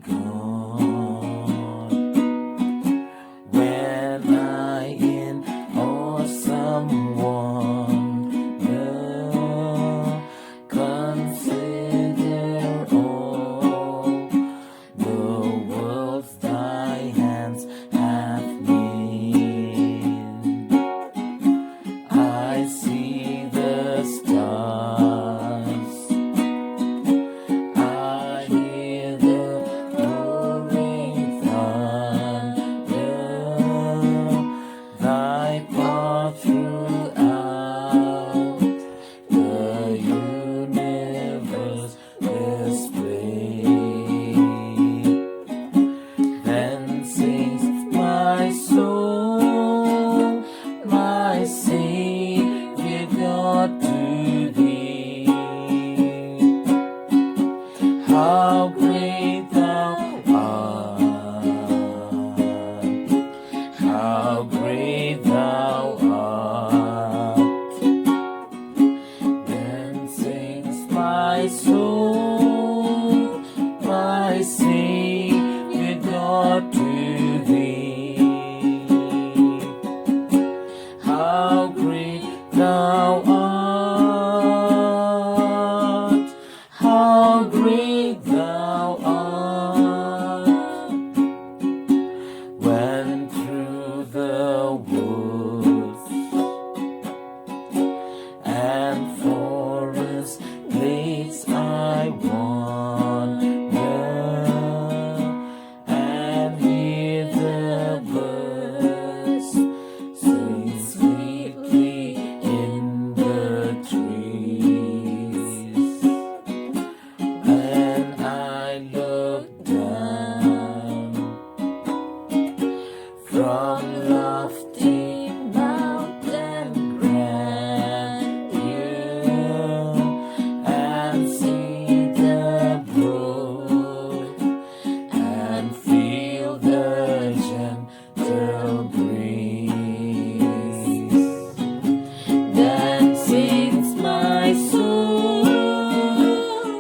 God. When I in awesome wonder consider all the worlds thy hands have made, I see the stars, I hear the roaring thunder, thy power throughout the universe displayed. Then sings my soul, my Savior God, to thee. How great thou art, how great thou art. Then sings my soul, my Savior God, to thee. How great thou art, how great thou art. When through the woods and forest glades I wander and hear the birds sing sweetly in the trees, when I look down from lofty mountain grandeur and see the brook and feel the gentle breeze, then sings my soul,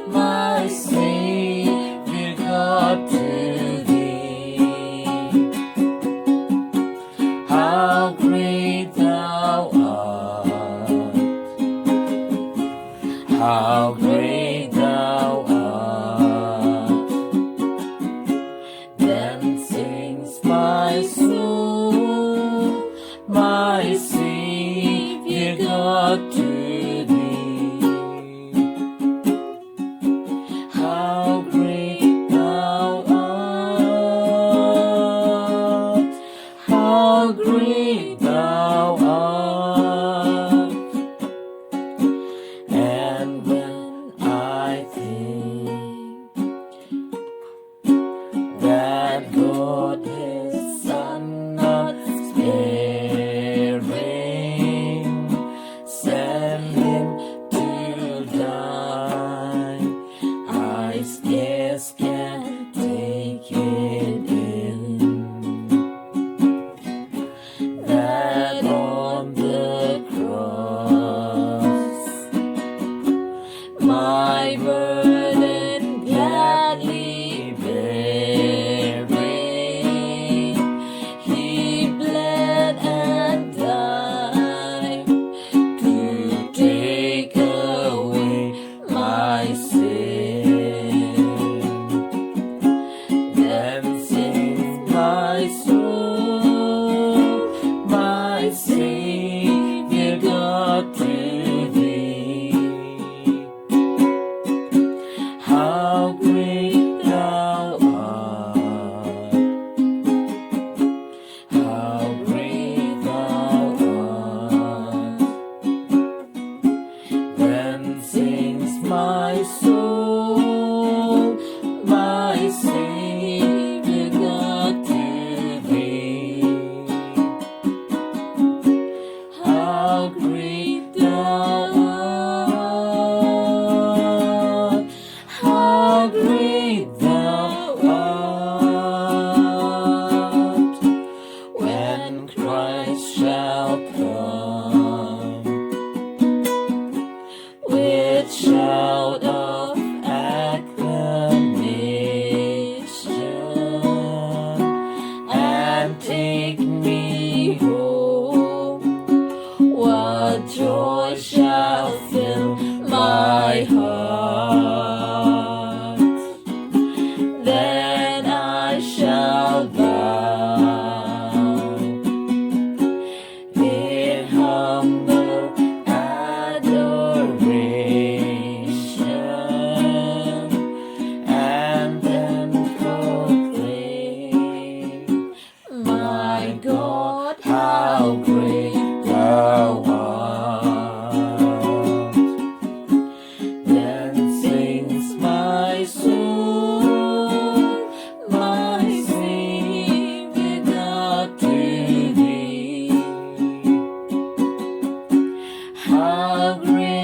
my Savior God, to thee. How great thou art, how great thou art. Then sings my soul, my Savior God, to thee. How great thou art, how great thou art. And when I think that God His Son not sparing sent Him to die, I scarce can take it in, that on the cross my burden gladly bearing, He bled and died to take away my sin. Then sings my soul, my Savior God, to thee. How great thou art, how great thou art. Then sings my soul, my Savior God, to thee. How great thou art, how great thou art. When Christ shall come with shout of acclamation, joy shall fill my heart. Then I shall bow in humble adoration, and then proclaim, my God, how great thou art. Then sings my soul, my Savior to thee. How great